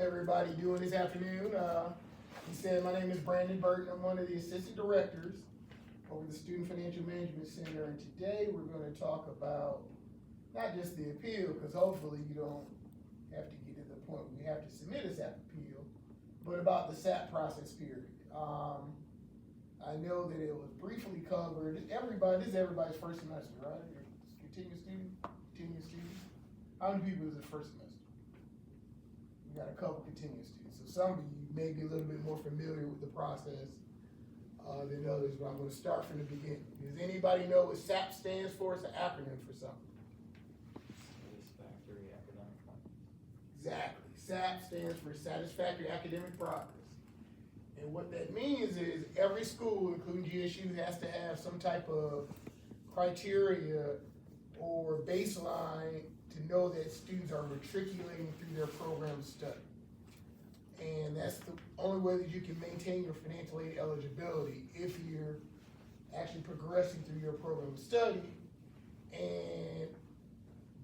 everybody doing this afternoon? He said, my name is Brandon Burton. I'm one of the assistant directors over the Student Financial Management Center, and today we're going to talk about not just the appeal, because hopefully you don't have to get to the point where you have to submit a SAP appeal, but about the SAP process period. I know that it was briefly covered. This is everybody's first semester, right? Continuing student. How many people is it first semester? We got a couple continuing students. So some of you may be a little bit more familiar with the process than others, but I'm going to start from the beginning. Does anybody know what SAP stands for? It's an acronym for something. Satisfactory academic progress. Exactly. SAP stands for Satisfactory Academic Progress. And what that means is every school, including GSU, has to have some type of criteria or baseline to know that students are matriculating through their program of study. And that's the only way that you can maintain your financial aid eligibility if you're actually progressing through your program of study and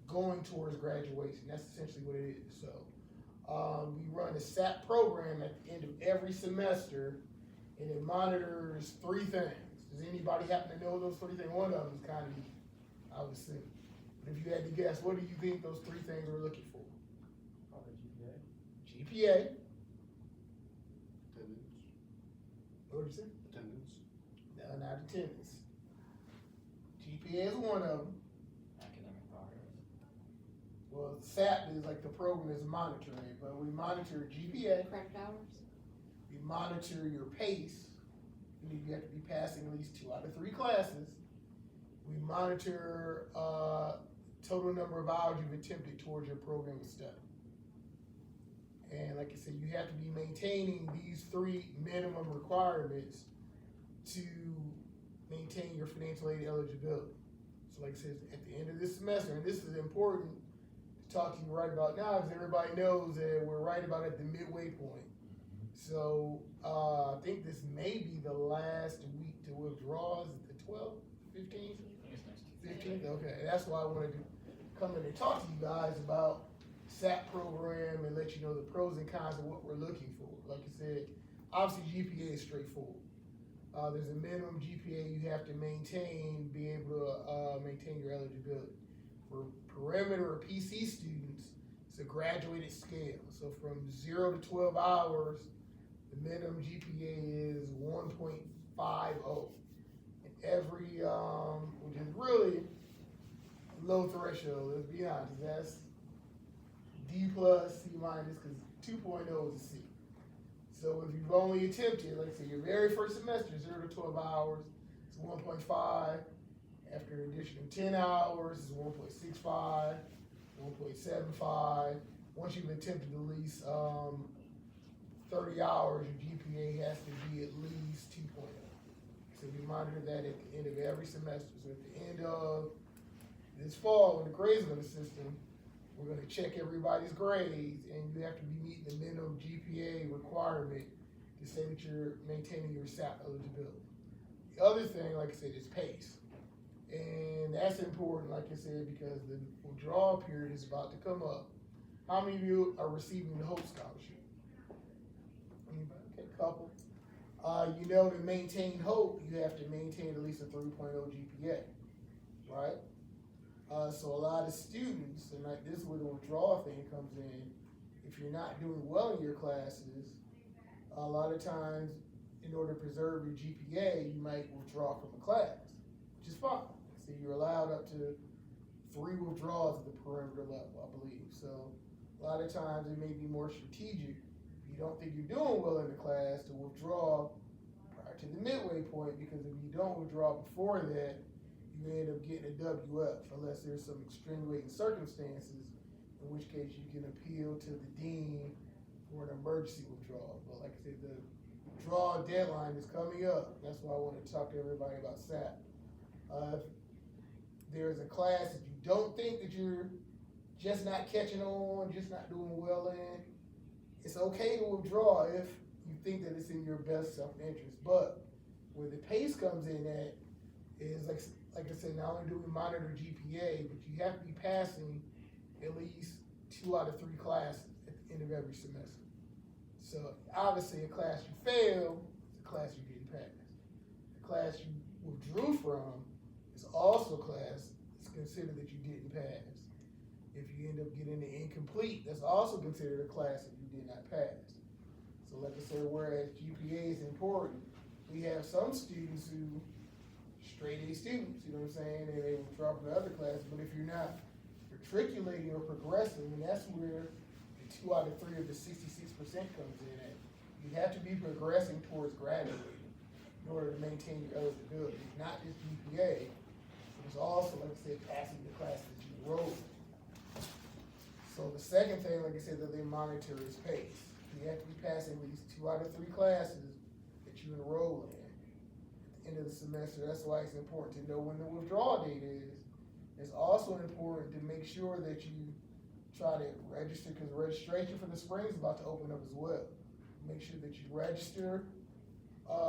going towards graduation. That's essentially what it is. So we run a SAP program at the end of every semester, and it monitors three things. Does anybody happen to know those three things? One of them is kind of easy, I would assume. But if you had to guess, what do you think those three things we're looking for? Probably GPA. GPA. Attendance. What did you say? Attendance. No, not attendance. GPA is one of them. Academic progress. Well, SAP is like the program is monitoring it, but we monitor GPA. Credit hours? We monitor your pace. You have to be passing at least 2 out of 3 classes. We monitor total number of hours you've attempted towards your program of study. And like I said, you have to be maintaining these 3 minimum requirements to maintain your financial aid eligibility. So like I said, at the end of this semester, and this is important to talk to you right about now, because everybody knows that we're right about at the midway point. So I think this may be the last week to withdraw. Is it the 12th, 15th? 15th? Okay, that's why I wanted to come in and talk to you guys about SAP program and let you know the pros and cons of what we're looking for. Like I said, obviously GPA is straightforward. There's a minimum GPA you have to maintain, be able to maintain your eligibility. For perimeter or PC students, it's a graduated scale. So from 0 to 12 hours, the minimum GPA is 1.50. And every, which is really low threshold, let's be honest. That's D plus, C minus, because 2.0 is a C. So if you've only attempted, like I say, your very first semester, 0 to 12 hours, it's 1.5. After an additional 10 hours, it's 1.65, 1.75. Once you've attempted at least 30 hours, your GPA has to be at least 2.0. So we monitor that at the end of every semester. So at the end of this fall, when the grades are in the system, we're going to check everybody's grades, and you have to be meeting the minimum GPA requirement to say that you're maintaining your SAP eligibility. The other thing, like I said, is pace. And that's important, like I said, because the withdrawal period is about to come up. How many of you are receiving the Hope Scholarship? Anybody? Okay, a couple. You know, to maintain Hope, you have to maintain at least a 3.0 GPA, right? So a lot of students, and like this is where the withdrawal thing comes in, if you're not doing well in your classes, a lot of times, in order to preserve your GPA, you might withdraw from a class, which is fine. So you're allowed up to 3 withdrawals at the perimeter level, I believe. So a lot of times it may be more strategic if you don't think you're doing well in the class to withdraw prior to the midway point, because if you don't withdraw before that, you end up getting a WF unless there's some extenuating circumstances, in which case you can appeal to the dean for an emergency withdrawal. But like I said, the withdrawal deadline is coming up. That's why I want to talk to everybody about SAP. If there's a class that you don't think that you're just not catching on, just not doing well in, it's okay to withdraw if you think that it's in your best self-interest. But where the pace comes in at is, like I said, not only do we monitor GPA, but you have to be passing at least 2 out of 3 classes at the end of every semester. So obviously a class you fail is a class you didn't pass. The class you withdrew from is also a class that's considered that you didn't pass. If you end up getting an incomplete, that's also considered a class that you did not pass. So like I said, whereas GPA is important, we have some students who straight A students, you know what I'm saying, and they will drop in other classes, but if you're not matriculating or progressing, and that's where the 2 out of 3 of the 66% comes in at. You have to be progressing towards graduating in order to maintain your eligibility, not just GPA, but it's also, like I said, passing the classes you enrolled in. So the second thing, like I said, that they monitor is pace. You have to be passing at least 2 out of 3 classes that you enroll in. At the end of the semester, that's why it's important to know when the withdrawal date is. It's also important to make sure that you try to register, because registration for the spring is about to open up as well. Make sure that you register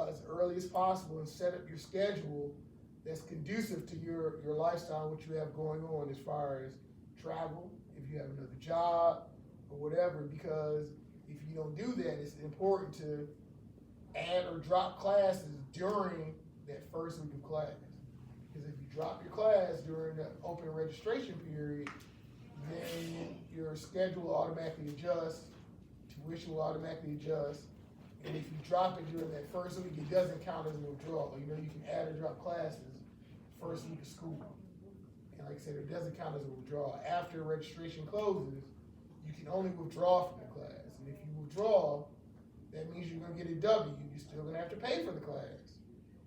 as early as possible and set up your schedule that's conducive to your lifestyle, what you have going on as far as travel, if you have another job or whatever, because if you don't do that, it's important to add or drop classes during that first week of class. Because if you drop your class during the open registration period, then your schedule will automatically adjust, tuition will automatically adjust, and if you drop it during that first week, it doesn't count as a withdrawal. You know, you can add or drop classes first week of school. And like I said, it doesn't count as a withdrawal. After registration closes, you can only withdraw from the class. And if you withdraw, that means you're gonna get a W. You're still gonna have to pay for the class.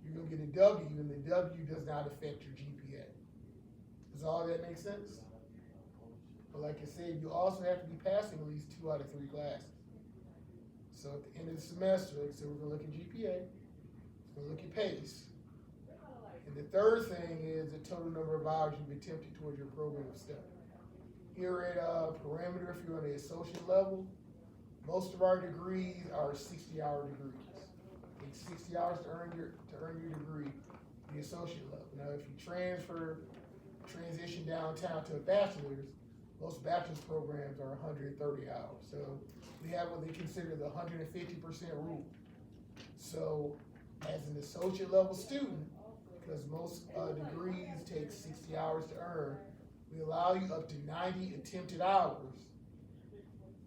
You're gonna get a W, and the W does not affect your GPA. Does all that make sense? But like I said, you also have to be passing at least 2 out of 3 classes. So at the end of the semester, like I said, we're gonna look at GPA, we're gonna look at pace. And the third thing is the total number of hours you've attempted towards your program of study. Here at Parameter, if you're on the associate level, most of our degrees are 60-hour degrees. It takes 60 hours to earn your degree at the associate level. Now, if you transition downtown to a bachelor's, most bachelor's programs are 130 hours. So we have what they consider the 150% rule. So as an associate level student, because most degrees take 60 hours to earn, we allow you up to 90 attempted hours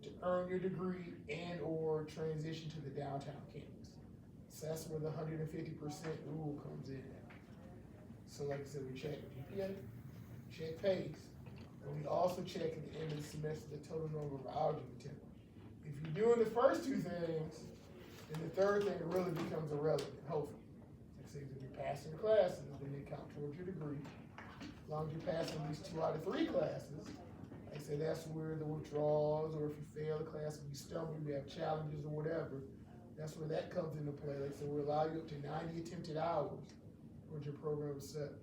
to earn your degree and or transition to the downtown campus. So that's where the 150% rule comes in. So like I said, we check GPA, check pace, and we also check at the end of the semester the total number of hours you attended. If you're doing the first 2 things, then the third thing really becomes irrelevant, hopefully. Like I said, if you're passing the classes, then they count towards your degree. As long as you're passing at least 2 out of 3 classes, like I said, that's where the withdrawals, or if you fail the class, if you stumble, you have challenges or whatever, that's where that comes into play. Like I said, we allow you up to 90 attempted hours towards your program set.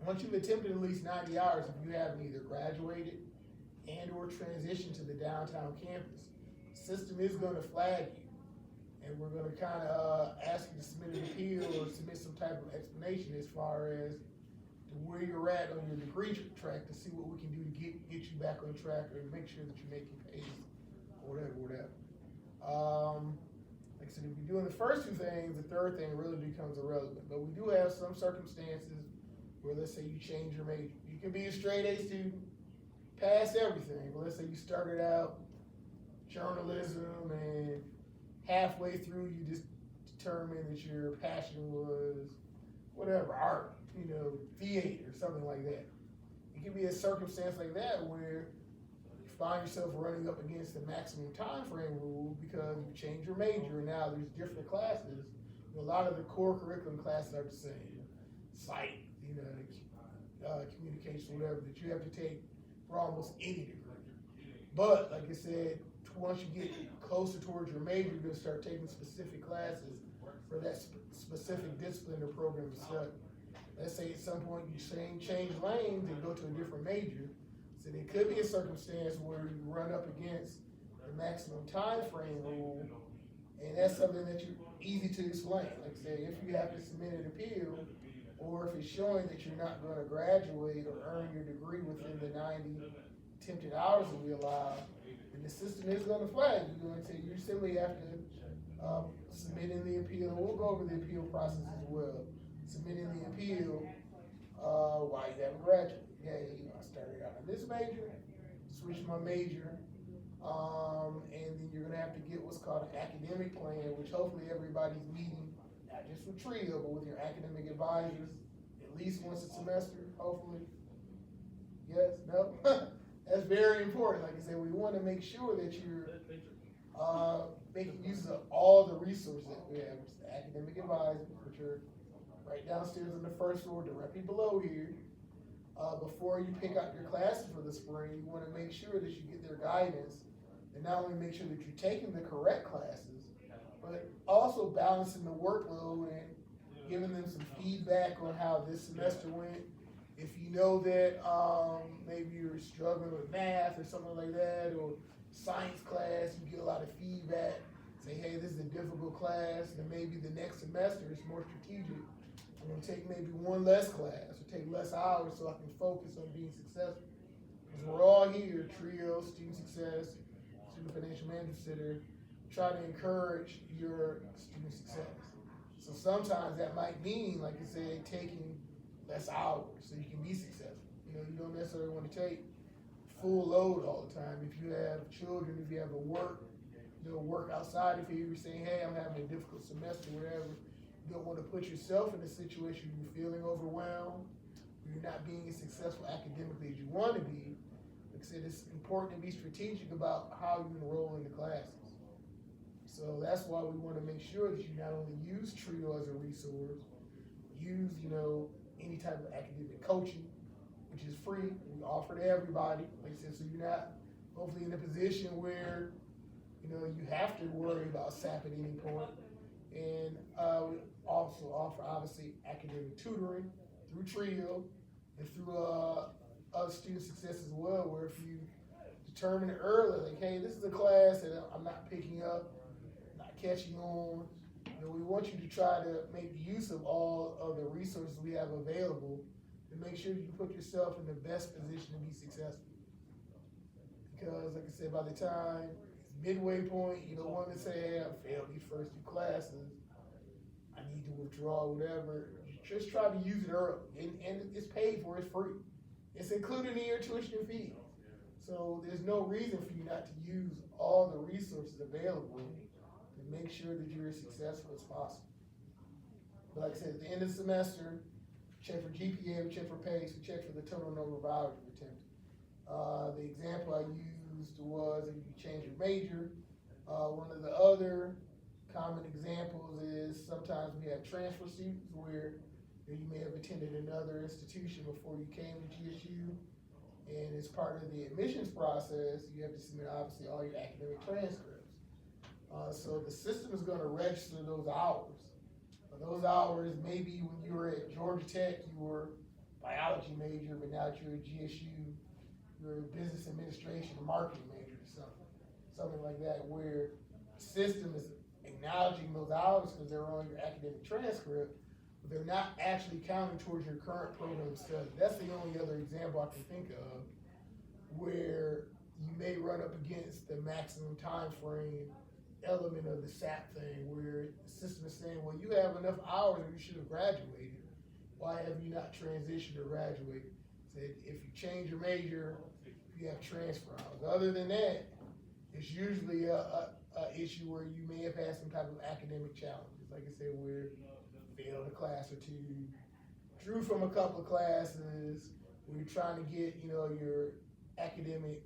Once you've attempted at least 90 hours, if you haven't either graduated and or transitioned to the downtown campus, the system is going to flag you. And we're going to kind of ask you to submit an appeal or submit some type of explanation as far as to where you're at on your degree track to see what we can do to get you back on track or make sure that you're making pays or whatever. Like I said, if you're doing the first 2 things, the third thing really becomes irrelevant. But we do have some circumstances where, let's say you change your major. You can be a straight A student, pass everything, but let's say you started out journalism and halfway through you just determined that your passion was whatever, art, theater, something like that. It can be a circumstance like that where you find yourself running up against the maximum time frame rule because you changed your major and now there's different classes. A lot of the core curriculum classes are the same. Psych, communication, whatever, that you have to take for almost any degree. But like I said, once you get closer towards your major, you're going to start taking specific classes for that specific discipline or program of study. Let's say at some point you change lanes and go to a different major. So there could be a circumstance where you run up against the maximum time frame rule, and that's something that you're easy to explain. Like I say, if you have to submit an appeal, or if it's showing that you're not going to graduate or earn your degree within the 90 attempted hours that we allow, And the system is gonna flag you, and you simply have to, submit in the appeal, and we'll go over the appeal process as well. Submitting the appeal, while you haven't graduated. Hey, I started out in this major, switched my major, and then you're gonna have to get what's called an academic plan, which hopefully everybody's meeting, not just with TRIO, but with your academic advisors, at least once a semester, hopefully. Yes, no? That's very important. Like I said, we wanna make sure that you're, making use of all the resources that we have. It's the academic advisors, which are right downstairs on the first floor, directly below here. Before you pick out your classes for the spring, you want to make sure that you get their guidance, and not only make sure that you're taking the correct classes, but also balancing the workload and giving them some feedback on how this semester went. If you know that maybe you're struggling with math or something like that, or science class, you get a lot of feedback. Say, hey, this is a difficult class, and maybe the next semester is more strategic. I'm gonna take maybe one less class or take less hours so I can focus on being successful. Because we're all here, TRIO, Student Success, Student Financial Management Center, try to encourage your student success. So sometimes that might mean, like I said, taking less hours so you can be successful. You don't necessarily want to take full load all the time. If you have children, if you have a work outside of here, you're saying, hey, I'm having a difficult semester, whatever. You don't want to put yourself in a situation where you're feeling overwhelmed, where you're not being as successful academically as you want to be. Like I said, it's important to be strategic about how you enroll in the classes. So that's why we want to make sure that you not only use TRIO as a resource, use, any type of academic coaching, which is free. We offer to everybody. Like I said, so you're not hopefully in a position where, you have to worry about SAP at any point. And we also offer, obviously, academic tutoring through TRIO and through other student success as well, where if you determine early, like, hey, this is a class that I'm not picking up, not catching on, we want you to try to make use of all of the resources we have available to make sure you put yourself in the best position to be successful. Because, like I said, by the time midway point, you don't want to say, hey, I failed these first two classes, I need to withdraw, whatever. Just try to use it early. And it's paid for, it's free. It's included in your tuition fee. So there's no reason for you not to use all the resources available to make sure that you're as successful as possible. But like I said, at the end of the semester, check for GPA, we check for PACE, we check for the total number of hours you attempted. The example I used was if you change your major. One of the other common examples is sometimes we have transfer students where you may have attended another institution before you came to GSU, and as part of the admissions process, you have to submit obviously all your academic transcripts. So the system is going to register those hours. Those hours, maybe when you were at Georgia Tech, you were biology major, but now that you're at GSU, you're a business administration or marketing major or something like that, where the system is acknowledging those hours because they're on your academic transcript, but they're not actually counting towards your current program of study. That's the only other example I can think of where you may run up against the maximum time frame element of the SAP thing, where the system is saying, well, you have enough hours or you should have graduated. Why have you not transitioned or graduated? So if you change your major, you have transfer hours. Other than that, it's usually a issue where you may have had some type of academic challenges. Like I said, where you failed a class or two, drew from a couple of classes, where you're trying to get, your academic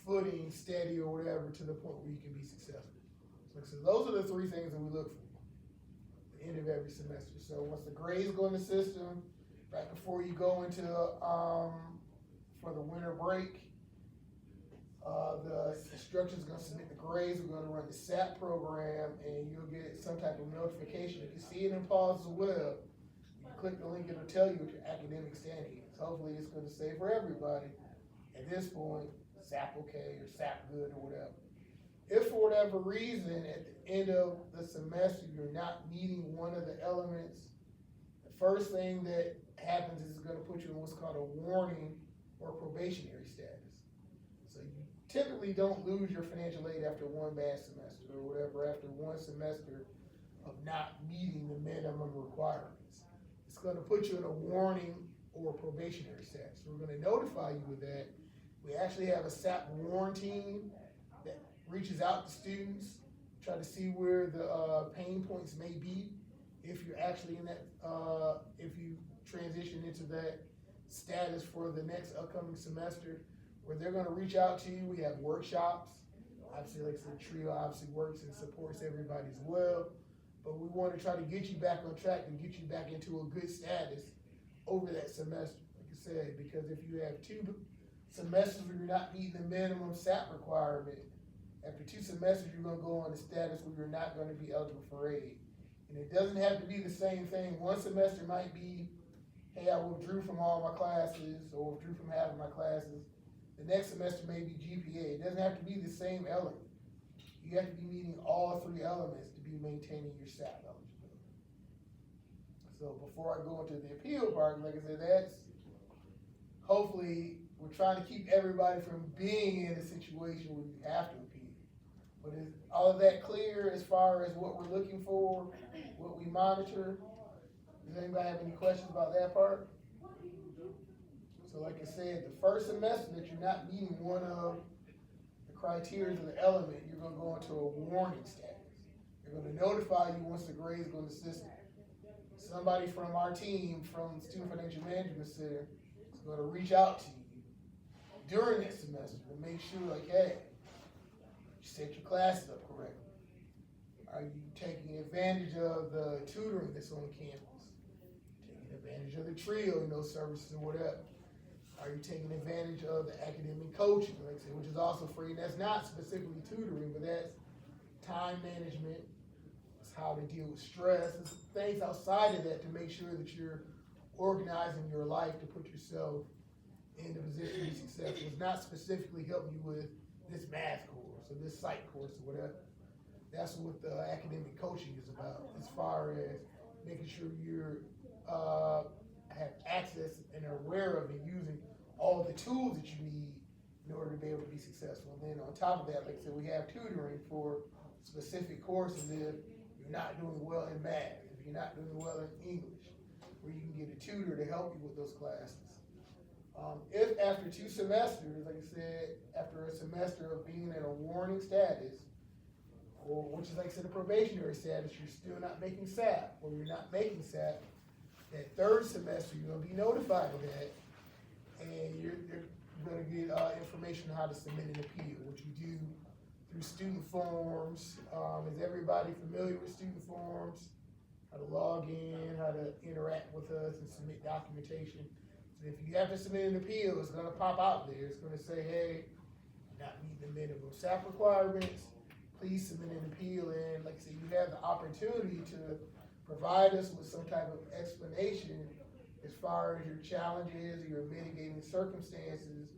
footing steady or whatever to the point where you can be successful. So those are the three things that we look for at the end of every semester. So once the grades go in the system, right before you go into for the winter break, the instructor's going to submit the grades. We're going to run the SAP program, and you'll get some type of notification. If you see it in pause as well, you click the link, it'll tell you what your academic standing is. Hopefully it's going to say for everybody, at this point, SAP okay or SAP good or whatever. If for whatever reason, at the end of the semester, you're not meeting one of the elements, the first thing that happens is it's going to put you in what's called a warning or probationary status. So you typically don't lose your financial aid after one bad semester or whatever, after one semester of not meeting the minimum requirements. It's gonna put you in a warning or probationary status. We're gonna notify you of that. We actually have a SAP warn team that reaches out to students, try to see where the pain points may be if you're actually in that, if you transition into that status for the next upcoming semester, where they're gonna reach out to you. We have workshops. Obviously, like I said, TRIO obviously works and supports everybody as well. But we want to try to get you back on track and get you back into a good status over that semester. Like I said, because if you have 2 semesters where you're not meeting the minimum SAP requirement, after 2 semesters, you're gonna go on a status where you're not gonna be eligible for aid. And it doesn't have to be the same thing. One semester might be, hey, I withdrew from all my classes or withdrew from half of my classes. The next semester may be GPA. It doesn't have to be the same element. You have to be meeting all 3 elements to be maintaining your SAP eligibility. So before I go into the appeal part, like I said, that's hopefully we're trying to keep everybody from being in a situation where you have to appeal. But is all of that clear as far as what we're looking for, what we monitor? Does anybody have any questions about that part? So like I said, the first semester that you're not meeting one of the criteria of the element, you're gonna go into a warning status. They're gonna notify you once the grades go in the system. Somebody from our team, from Student Financial Management Center, is gonna reach out to you during that semester to make sure, like, hey, you set your classes up correctly. Are you taking advantage of the tutoring that's on campus? Taking advantage of the TRIO, services or whatever? Are you taking advantage of the academic coaching, like I said, which is also free? And that's not specifically tutoring, but that's time management. It's how to deal with stress. It's things outside of that to make sure that you're organizing your life to put yourself in the position to be successful. It's not specifically helping you with this math course or this psych course or whatever. That's what the academic coaching is about, as far as making sure you're have access and are aware of and using all of the tools that you need in order to be able to be successful. And then on top of that, like I said, we have tutoring for specific courses if you're not doing well in math, if you're not doing well in English, where you can get a tutor to help you with those classes. If after 2 semesters, like I said, after a semester of being in a warning status, or which is like I said, a probationary status, you're still not making SAP, or you're not making SAP, that 3rd semester, you're gonna be notified of that, and you're gonna get information on how to submit an appeal, which you do through student forms. Is everybody familiar with student forms? How to log in, how to interact with us and submit documentation. So if you have to submit an appeal, it's gonna pop out there. It's gonna say, hey, you're not meeting the minimum SAP requirements, please submit an appeal. And like I said, you have the opportunity to provide us with some type of explanation as far as your challenges, your mitigating circumstances,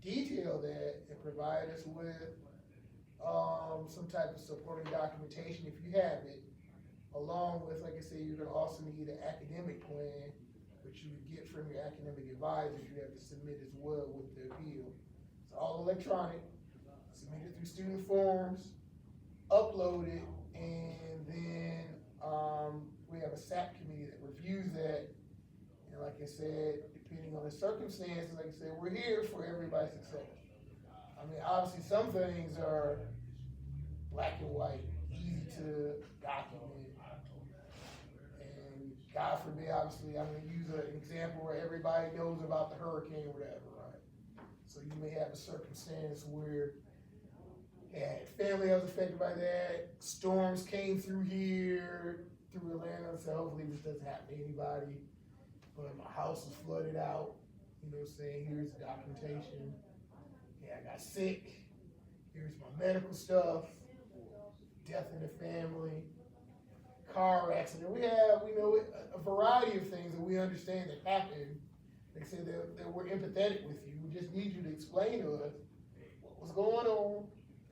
detail that, and provide us with some type of supporting documentation if you have it, along with, like I said, you're gonna also need an academic plan, which you would get from your academic advisors. You have to submit as well with the appeal. It's all electronic, submit it through student forms, upload it, and then we have a SAP committee that reviews that. And like I said, depending on the circumstances, like I said, we're here for everybody's success. I mean, obviously some things are black and white, easy to document. And God forbid, obviously, I'm gonna use an example where everybody knows about the hurricane or whatever, right? So you may have a circumstance where had family that was affected by that, storms came through here, through Atlanta, so hopefully this doesn't happen to anybody. But my house was flooded out, saying here's the documentation. Yeah, I got sick, here's my medical stuff, death in the family, car accident. We know a variety of things that we understand that happened. They say that we're empathetic with you. We just need you to explain to us what was going on.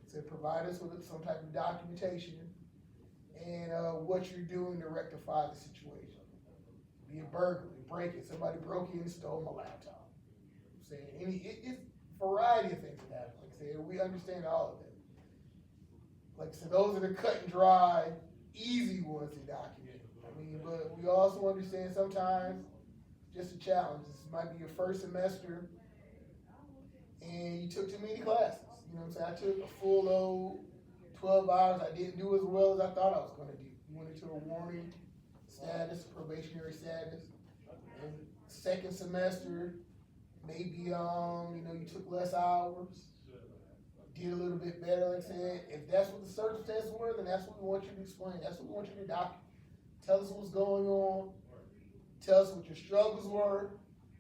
So provide us with some type of documentation and what you're doing to rectify the situation. Be a burglary, break it. Somebody broke in and stole my laptop. I'm saying it's a variety of things that happen. Like I I said, we understand all of that. Like I said, those are the cut and dry, easy ones to document. I mean, but we also understand sometimes just a challenge. This might be your first semester and you took too many classes. You know what I'm saying? I took a full load, 12 hours. I didn't do as well as I thought I was going to do. You went into a warning status, probationary status. And second semester, maybe, you took less hours, did a little bit better, like I said. If that's what the circumstances were, then that's what we want you to explain. That's what we want you to document. Tell us what's going on. Tell us what your struggles were.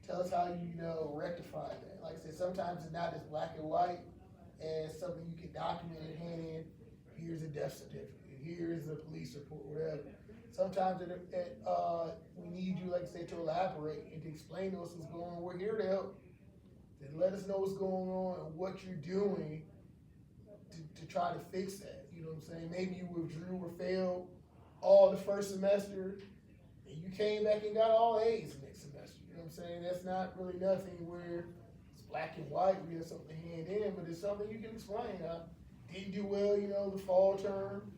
Tell us how you, rectify that. Like I said, sometimes it's not as black and white as something you can document and hand in. Here's a death certificate. Here's a police report, whatever. Sometimes we need you, like I said, to elaborate and to explain to us what's going on. We're here to help. Then let us know what's going on and what you're doing to try to fix that. You know what I'm saying? Maybe you withdrew or failed all the first semester and you came back and got all A's the next semester. You know what I'm saying? That's not really nothing where it's black and white, we have something to hand in, but it's something you can explain. I didn't do well, the fall term.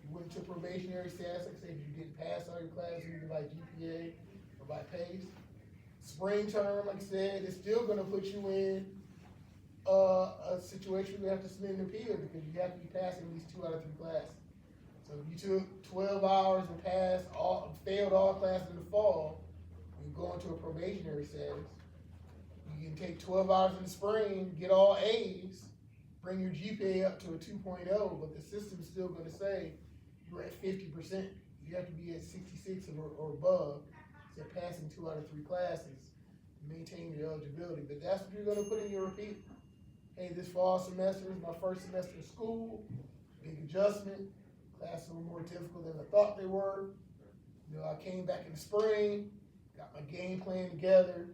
You went to probationary status, like I said, you didn't pass all your classes either by GPA or by PACE. Spring term, like I said, it's still gonna put you in a situation where you have to submit an appeal because you have to be passing at least 2 out of 3 classes. So if you took 12 hours and failed all classes in the fall, you go into a probationary status. You can take 12 hours in the spring, get all A's, bring your GPA up to a 2.0, but the system's still gonna say you're at 50%. You have to be at 66 or above, so passing 2 out of 3 classes to maintain your eligibility. But that's what you're gonna put in your repeat. Hey, this fall semester is my first semester of school, big adjustment. Classes were more difficult than I thought they were. I came back in the spring, got my game plan together,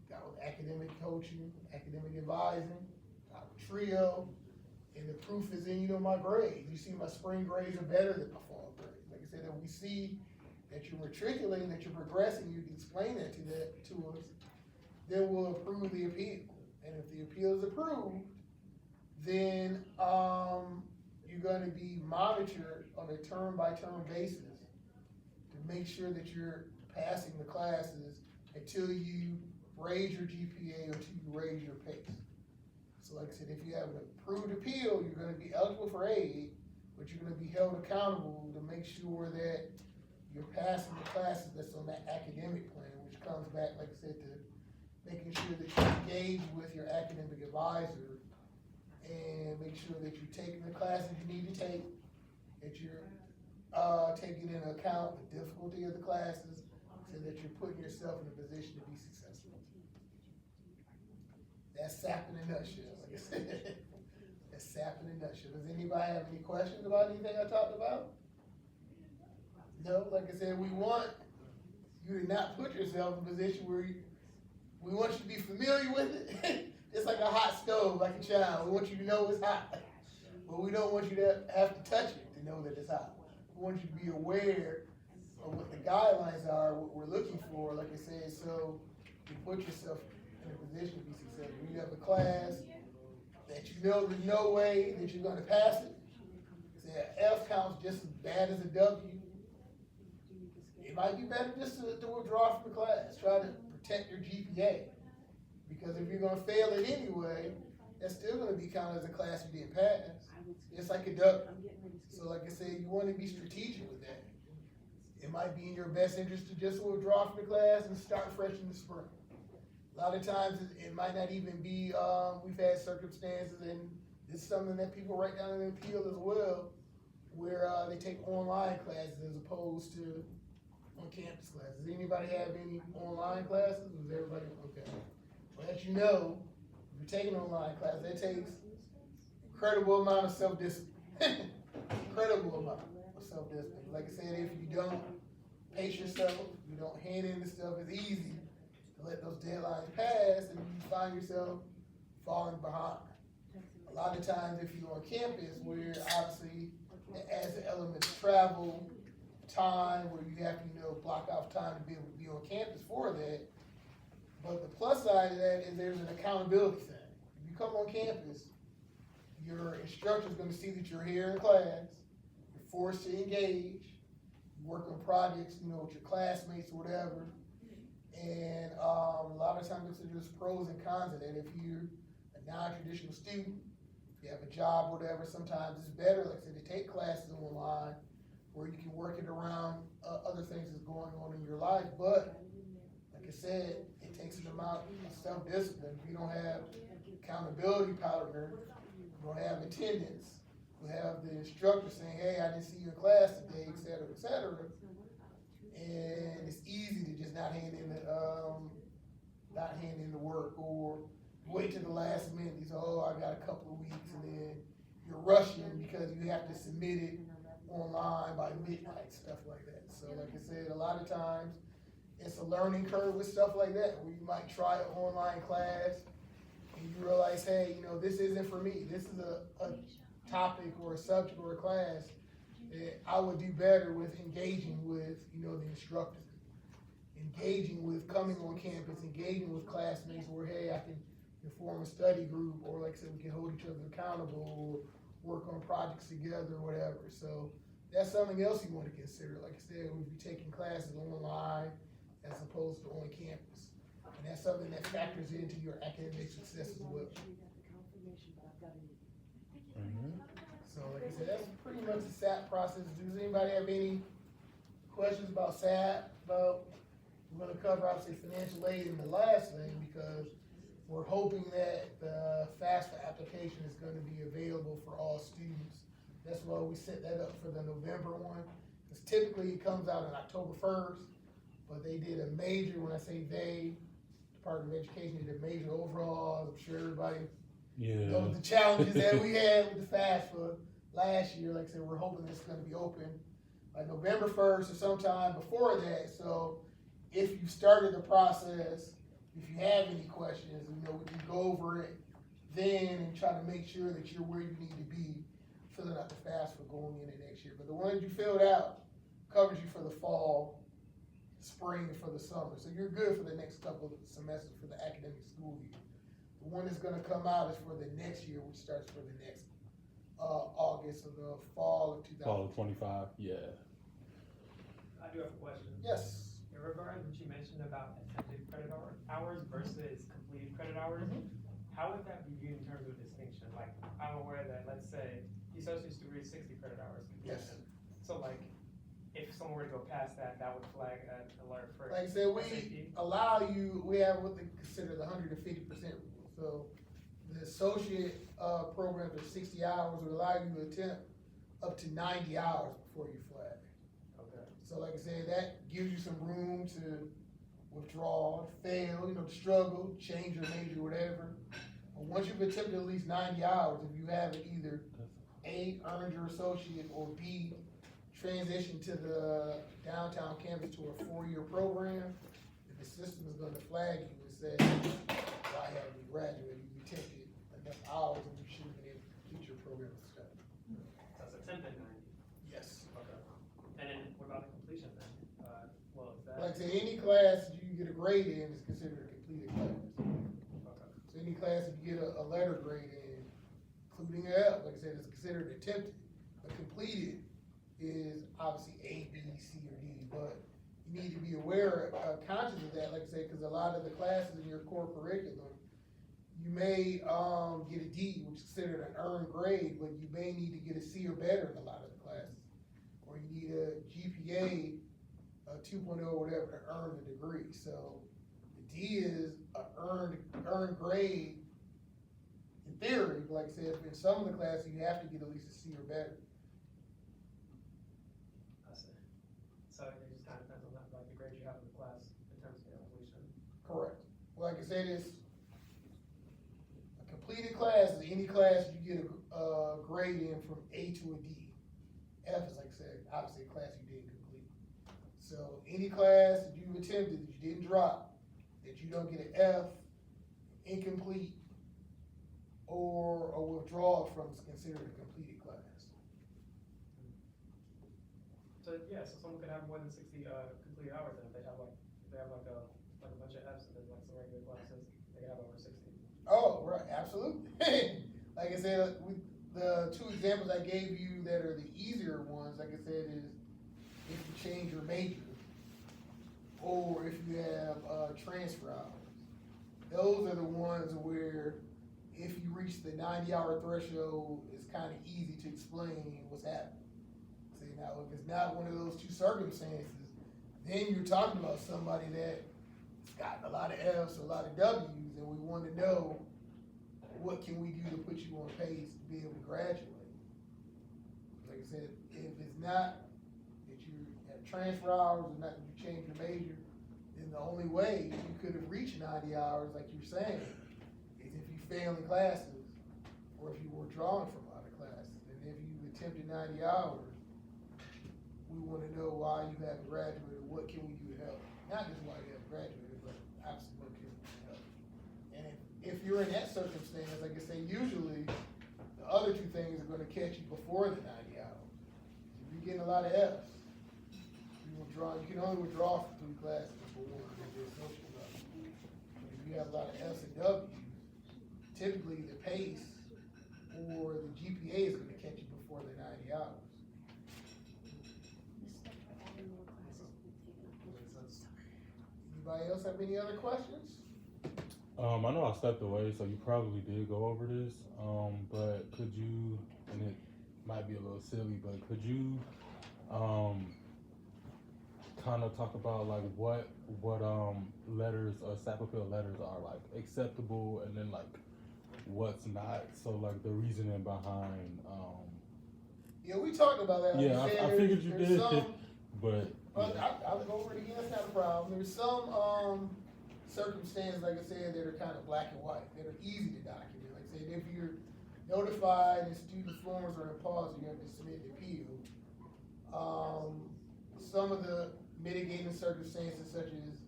got with academic coaching, academic advising, got with trio, and the proof is in, my grades. You see my spring grades are better than my fall grades. Like I said, if we see that you're matriculating, that you're progressing, you can explain that to us, then we'll approve the appeal. And if the appeal is approved, then you're going to be monitored on a term-by-term basis to make sure that you're passing the classes until you raise your GPA or until you raise your PACE. So like I said, if you have an approved appeal, you're going to be eligible for aid, but you're going to be held accountable to make sure that you're passing the classes that's on that academic plan, which comes back, like I said, to making sure that you engage with your academic advisor and make sure that you're taking the classes you need to take, that you're taking into account the difficulty of the classes so that you're putting yourself in a position to be successful. That's SAP in a nutshell, like I said. That's SAP in a nutshell. Does anybody have any questions about anything I talked about? No, like I said, we want you to not put yourself in a position where we want you to be familiar with it. It's like a hot stove, like a child. We want you to know it's hot, but we don't want you to have to touch it to know that it's hot. We want you to be aware of what the guidelines are, what we're looking for, like I said, so you put yourself in a position to be successful. When you have a class that you know there's no way that you're going to pass it, say an F counts just as bad as a W, it might be better just to withdraw from the class. Try to protect your GPA. Because if you're going to fail it anyway, that's still going to be counted as a class you didn't pass. It's like a W. So like I said, you want to be strategic with that. It might be in your best interest to just withdraw from the class and start fresh in the spring. A lot of times it might not even be, we've had circumstances, and this is something that people write down in the appeal as well, where they take online classes as opposed to on-campus classes. Does anybody have any online classes? Is everybody, okay. Well, as you know, if you're taking online class, that takes incredible amount of self-discipline. Incredible amount of self-discipline. Like I said, if you don't pace yourself, you don't hand in the stuff, it's easy to let those deadlines pass and you find yourself falling behind. A lot of times if you're on campus, where obviously it adds an element of travel, time, where you have to, block off time to be able to be on campus for that. But the plus side of that is there's an accountability thing. If you come on campus, Your instructor's gonna see that you're here in class, you're forced to engage, you work on projects, with your classmates or whatever. And a lot of times there's pros and cons of that. If you're a non-traditional student, if you have a job or whatever, sometimes it's better, like I said, to take classes online where you can work it around other things that's going on in your life. But like I said, it takes an amount of self-discipline. If you don't have accountability partner, you don't have attendance, you have the instructor saying, hey, I didn't see you in class today, et cetera, et cetera. And it's easy to just not hand in the work, or wait to the last minute. You say, oh, I got a couple of weeks, and then you're rushing because you have to submit it online by midnight, stuff like that. So like I said, a lot of times it's a learning curve with stuff like that, where you might try an online class and you realize, hey, this isn't for me. This is a topic or a subject or a class that I would do better with engaging with, the instructor, engaging with coming on campus, engaging with classmates where, hey, I can form a study group, or like I said, we can hold each other accountable, or work on projects together or whatever. So that's something else you want to consider. Like I said, if you're taking classes online as opposed to on campus. And that's something that factors into your academic success as well. So like I said, that's pretty much the SAP process. Does anybody have any questions about SAP? We're going to cover obviously financial aid in the last thing, because we're hoping that the FAFSA application is going to be available for all students. That's why we set that up for the November one. Because typically it comes out on October 1st, but they did a major, when I say they, Department of Education did a major overhaul. I'm sure everybody knows the challenges that we had with the FAFSA last year. Like I said, we're hoping it's going to be open by November 1st or sometime before that. So if you started the process, if you have any questions, we can go over it then and try to make sure that you're where you need to be filling out the FAFSA going into next year. But the one that you filled out covers you for the fall, spring, and for the summer. So you're good for the next couple of semesters for the academic school year. The one that's going to come out is for the next year, which starts for the next August, of the fall of 2000. Fall of 25, yeah. I do have a question. Yes. In regard to what you mentioned about attempted credit hours versus completed credit hours, how would that be viewed in terms of distinction? Like, I'm aware that, let's say, the associate's degree is 60 credit hours completion. Yes. So, like, if someone were to go past that, that would flag an alert for Like I said, we SAP? allow you, we have what they consider the 150% rule. So the associate programs are 60 hours, would allow you to attempt up to 90 hours before you flag. Okay. So like I said, that gives you some room to withdraw, fail, to struggle, change your major, whatever. But once you've attempted at least 90 hours, if you have either A, earned your associate, or B, transition to the downtown campus to a 4-year program, if the system is going to flag you and say, why haven't you graduated? You attempted enough hours and you should have been able to complete your program and stuff. That's attempted 90. Yes. Okay. And then what about the completion then? Well, is that? Like I said, any class that you get a grade in is considered a completed class. Okay. So any class that you get a letter grade in, including an F, like I said, is considered attempted. But completed is obviously A, B, C, or D, but you need to be aware, conscious of that, like I said, because a lot of the classes in your core curriculum, you may get a D, which is considered an earned grade, but you may need to get a C or better in a lot of the classes. Or you need a GPA 2.0 or whatever to earn the degree. So the D is an earned grade in theory, but like I said, in some of the classes, you have to get at least a C or better. So it just kind of depends on that, like the grade you have in the class in terms of completion. Correct. Like I said, it's a completed class is any class you get a grade in from A to a D. F is, like I said, obviously a class you didn't complete. So any class that you attempted that you didn't drop, that you don't get an F, incomplete, or a withdrawal from is considered a completed class. So yeah, so someone could have more than 60 complete hours, and if they have like a bunch of Fs and then like some regular classes, they could have over 60. Oh, right, absolutely. Like I said, the two examples I gave you that are the easier ones, like I said, is if you change your major, or if you have transfer hours. Those are the ones where if you reach the 90-hour threshold, it's kind of easy to explain what's happening. See, now if it's not one of those two circumstances, then you're talking about somebody that's gotten a lot of F's or a lot of W's, and we want to know what can we do to put you on pace to be able to graduate. Like I said, if it's not that you have transfer hours or not that you change your major, then the only way you could have reached 90 hours, like you're saying, is if you fail in classes or if you were withdrawn from other classes. And if you attempted 90 hours, we want to know why you haven't graduated, what can we do to help? Not just why you haven't graduated, but obviously what can we do to help? And if you're in that circumstance, like I say, usually the other two things are going to catch you before the 90 hours. If you're getting a lot of F's, you can only withdraw from 3 classes before the social level. But if you have a lot of F's and W's, typically the pace or the GPA is going to catch you before the 90 hours. Anybody else have any other questions? I know I stepped away, so you probably did go over this, but could you, and it might be a little silly, but could you kind of talk about like what letters or SAP appeal letters are like acceptable, and then like what's not, so like the reasoning behind Yeah, we talked about that. Yeah, I figured you did, but I'll go over it again, that's not a problem. There's some circumstances, like I said, that are kind of black and white, that are easy to document. Like I said, if you're notified and student forms are in pause, you have to submit an appeal. Some of the mitigating circumstances, such as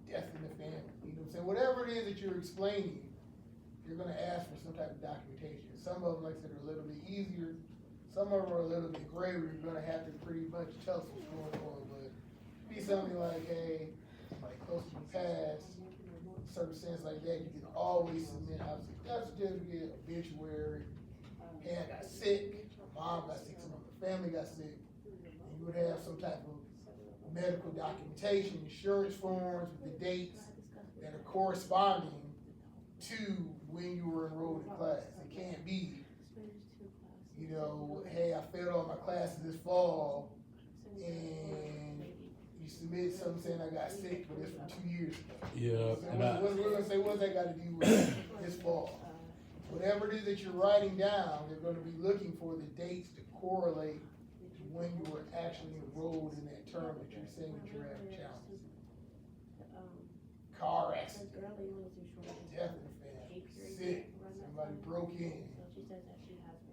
death in the family, you know what I'm saying? Whatever it is that you're explaining, you're going to ask for some type of documentation. Some of them, like I said, are a little bit easier. Some of them are a little bit grayer. You're going to have to pretty much tell us what's going on, but be something like, hey, like close to the past, circumstance like that, you can always submit obviously death certificate, obituary. Hey, I got sick, my mom got sick, some of the family got sick, and you would have some type of medical documentation, insurance forms with the dates that are corresponding to when you were enrolled in class. It can't be, you know, hey, I failed all my classes this fall, and you submit something saying I got sick, but it's from 2 years ago. yeah, So we're gonna say, what's that got to do with this fall? Whatever it is that you're writing down, they're gonna be looking for the dates to correlate to when you were actually enrolled in that term that you're saying that you're having challenges. Car accident, death in the family, sick, somebody broke in,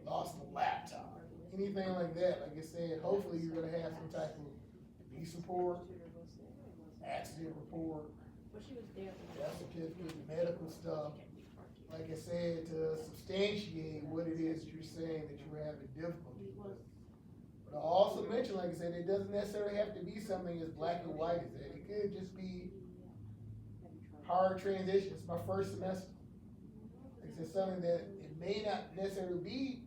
lost a laptop, anything like that. Like I said, hopefully you're gonna have some type of police report, accident report, death certificate, medical stuff. Like I said, to substantiate what it is you're saying that you're having difficulty with. But I also mentioned, like I said, it doesn't necessarily have to be something as black and white as that. It could just be hard transition. It's my first semester. Like I said, something that it may not necessarily be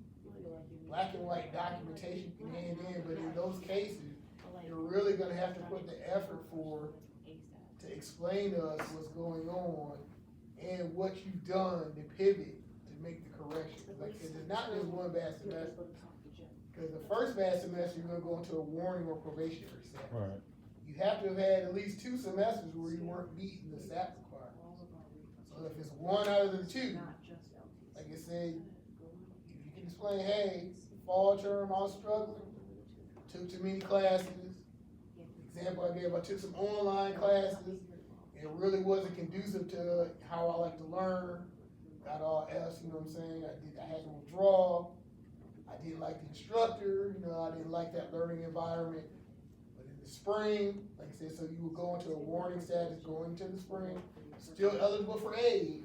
black and white documentation you can hand in, but in those cases, you're really gonna have to put the effort to explain to us what's going on and what you've done to pivot to make the correction. Like I said, it's not just one bad semester. Because the first bad semester, you're gonna go into a warning or probationary status. right. You have to have had at least 2 semesters where you weren't meeting the SAP requirements. So if it's one out of the 2, like I said, if you can explain, hey, fall term, I was struggling, took too many classes. Example I gave, I took some online classes. It really wasn't conducive to how I like to learn. Got all F's, you know what I'm saying? I had to withdraw. I didn't like the instructor, you know, I didn't like that learning environment. But in the spring, like I said, so you would go into a warning status going into the spring, still eligible for aid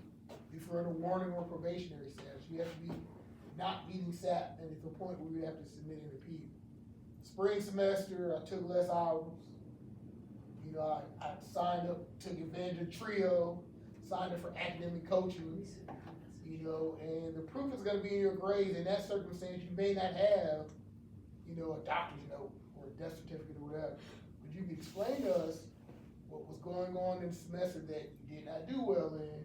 if you're in a warning or probationary status. You have to be not meeting SAP, and it's the point where you have to submit an appeal. Spring semester, I took less hours. You know, I signed up, took advantage of TRIO, signed up for academic coaching. you know, and the proof is gonna be in your grades. In that circumstance, you may not have, you know, a doctor's note or a death certificate or whatever, but you can explain to us what was going on in the semester that you did not do well in,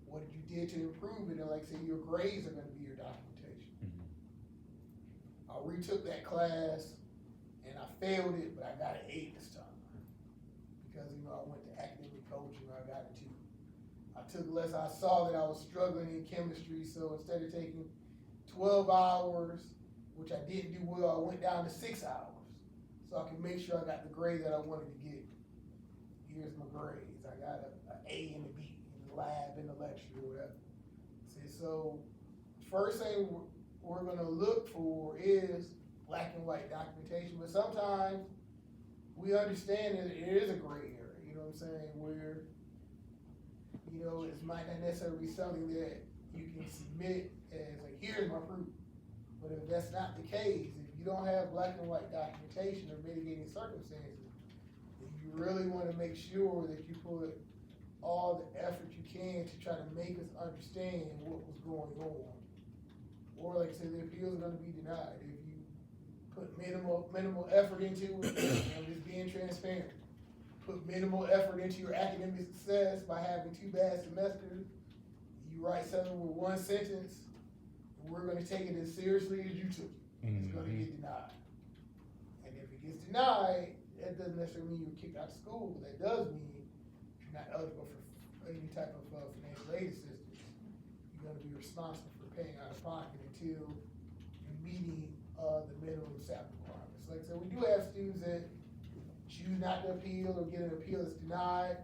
what you did to improve it, and like I said, your grades are gonna be your documentation. I retook that class and I failed it, but I got an 8 this time. Because, you know, I went to academic coaching, I got a 2. I took less, I saw that I was struggling in chemistry, so instead of taking 12 hours, which I didn't do well, I went down to 6 hours. So I could make sure I got the grade that I wanted to get. Here's my grades. I got an A and a B in the lab, in the lecture, or whatever. See, so first thing we're gonna look for is black and white documentation, but sometimes we understand that it is a gray area, you know what I'm saying, where, you know, it might not necessarily be something that you can submit as like, here's my proof. But if that's not the case, if you don't have black and white documentation or mitigating circumstances, then you really wanna make sure that you put all the effort you can to try to make us understand what was going on. Or like I said, the appeal is gonna be denied. If you put minimal effort into it, I'm just being transparent. Put minimal effort into your academic success by having 2 bad semesters. You write something with 1 sentence, and we're gonna take it as seriously as you took it. It's gonna get denied. And if it gets denied, that doesn't necessarily mean you're kicked out of school, but that does mean you're not eligible for any type of financial aid assistance. You're gonna be responsible for paying out of pocket until you're meeting the minimum SAP requirements. Like I said, we do have students that choose not to appeal or get an appeal that's denied,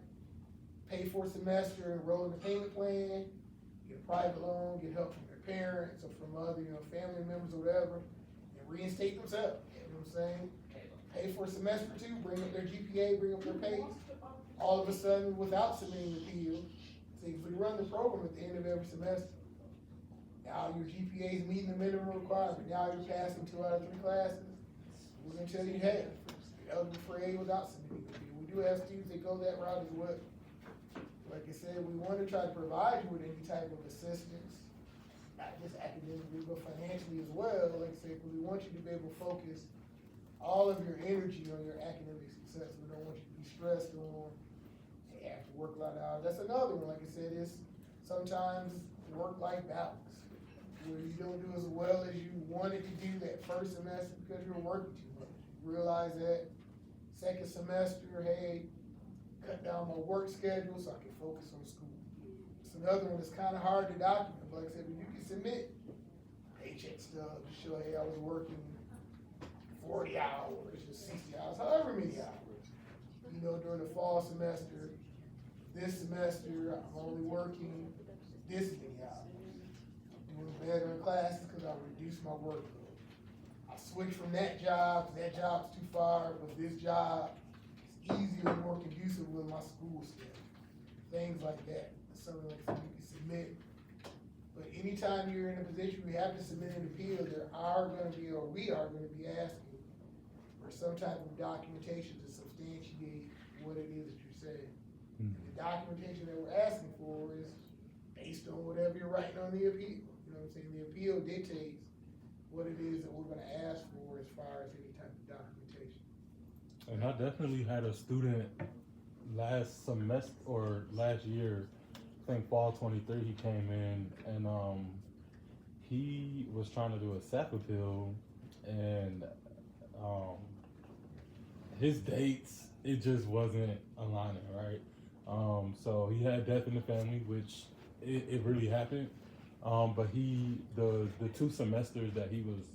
pay for a semester, enroll in the payment plan, get a private loan, get help from their parents or from other, you know, family members or whatever, and reinstate themselves. You know what I'm saying? Pay for a semester or 2, bring up their GPA, bring up their pace. All of a sudden, without submitting an appeal, so if we run the program at the end of every semester, now your GPA is meeting the minimum requirement. Now you're passing 2 out of 3 classes. We're gonna tell you, hey, you're eligible for aid without submitting an appeal. We do have students that go that route as well. Like I said, we want to try to provide you with any type of assistance, not just academically, but financially as well. Like I said, because we want you to be able to focus all of your energy on your academic success. We don't want you to be stressed on, hey, I have to work a lot of hours. That's another one. Like I said, it's sometimes work-life balance, where you don't do as well as you wanted to do that first semester because you were working too much. You realize that second semester, hey, cut down my work schedule so I can focus on school. It's another one that's kind of hard to document, but like I said, when you can submit paycheck stuff to show, hey, I was working 40 hours or 60 hours, however many hours. You know, during the fall semester, this semester, I'm only working this many hours. Doing better in classes because I reduced my workload. I switched from that job, because that job's too far, but this job is easier and more conducive with my school schedule. Things like that. Something like that you can submit. But anytime you're in a position where you have to submit an appeal, there are gonna be, or we are gonna be asking for some type of documentation to substantiate what it is that you're saying. And the documentation that we're asking for is based on whatever you're writing on the appeal. You know what I'm saying? The appeal dictates what it is that we're gonna ask for as far as any type of documentation. And I definitely had a student last semester or last year, I think fall 23, he came in and he was trying to do a SAP appeal and his dates, it just wasn't aligning, right? So he had death in the family, which it really happened. But the 2 semesters that he was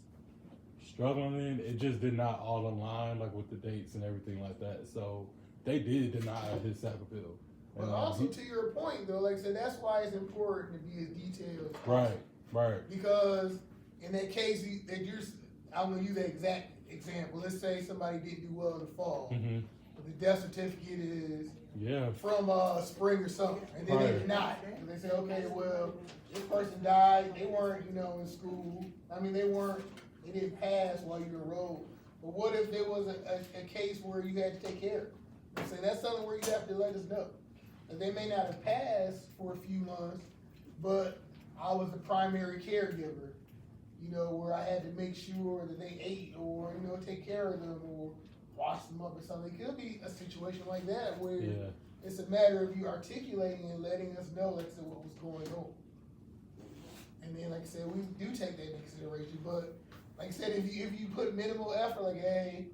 struggling in, it just did not all align like with the dates and everything like that. So they did deny his SAP appeal. But also to your point though, like I said, that's why it's important to be as detailed as possible. Right. Because in that case, I'm gonna use that exact example. Let's say somebody didn't do well in the fall, but the death certificate is from spring or summer, and then they deny it. And they say, okay, well, this person died, they weren't, you know, in school. I mean, they didn't pass while you enrolled. But what if there was a case where you had to take care of it? I'm saying that's something where you have to let us know. And they may not have passed for a few months, but I was the primary caregiver, you know, where I had to make sure that they ate or, you know, take care of them or wash them up or something. It could be a situation like that where Yeah. it's a matter of you articulating and letting us know, like I said, what was going on. And then, like I said, we do take that into consideration. But like I said, if you put minimal effort, like, hey,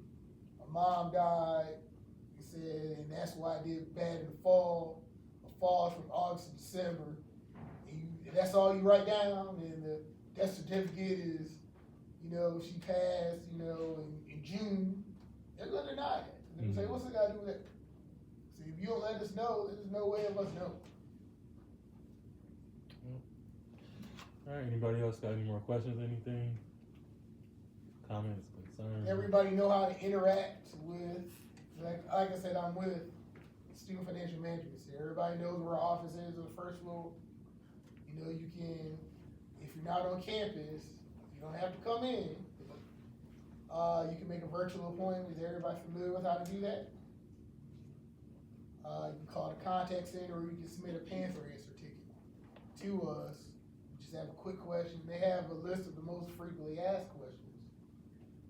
my mom died, you said, and that's why I did bad in the fall. The fall from August to December. And that's all you write down, and the death certificate is, you know, she passed, you know, in June. They're gonna deny it. They're gonna say, what's it got to do with that? See, if you don't let us know, there's no way of us knowing. All right, anybody else got any more questions, anything? Comments, concerns? Everybody know how to interact with, like I said, I'm with Student Financial Management. So everybody knows where our office is on the first floor. You know, you can, if you're not on campus, you don't have to come in. You can make a virtual appointment. Is everybody familiar with how to do that? You can call the contact center, or you can submit a Panther answer ticket to us. Just have a quick question. They have a list of the most frequently asked questions.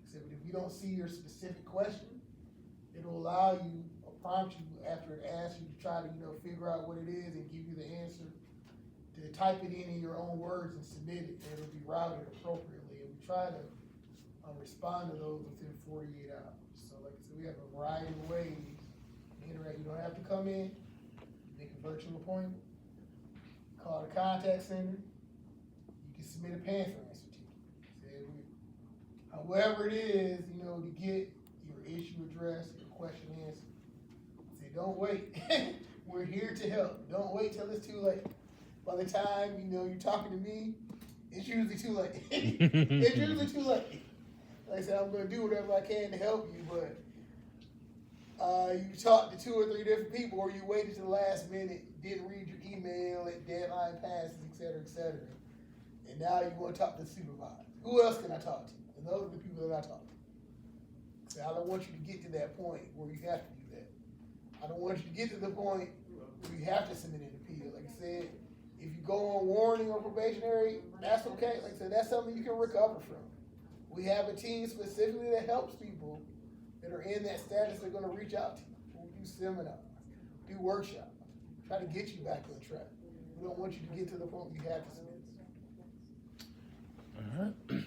Except if you don't see your specific question, it'll allow you or prompt you after it asks you to try to, you know, figure out what it is and give you the answer, to type it in your own words and submit it, and it'll be routed appropriately. And we try to respond to those within 48 hours. So like I said, we have a variety of ways to interact. You don't have to come in, make a virtual appointment, call the contact center, you can submit a Panther answer to you. However it is, you know, to get your issue addressed, your question answered. Say, don't wait. We're here to help. Don't wait till it's too late. By the time, you know, you're talking to me, it's usually too late. It's usually too late. Like I said, I'm going to do whatever I can to help you, but you talked to 2 or 3 different people, or you waited to the last minute, didn't read your email, let deadline passes, et cetera, et cetera. And now you want to talk to the supervisor. Who else can I talk to? And those are the people that I talk to. So I don't want you to get to that point where you have to do that. I don't want you to get to the point where you have to submit an appeal. Like I said, if you go on warning or probationary, that's okay. Like I said, that's something you can recover from. We have a team specifically that helps people that are in that status. They're going to reach out to you. We'll do seminars, do workshops, try to get you back on track. We don't want you to get to the point where you have to submit. All right.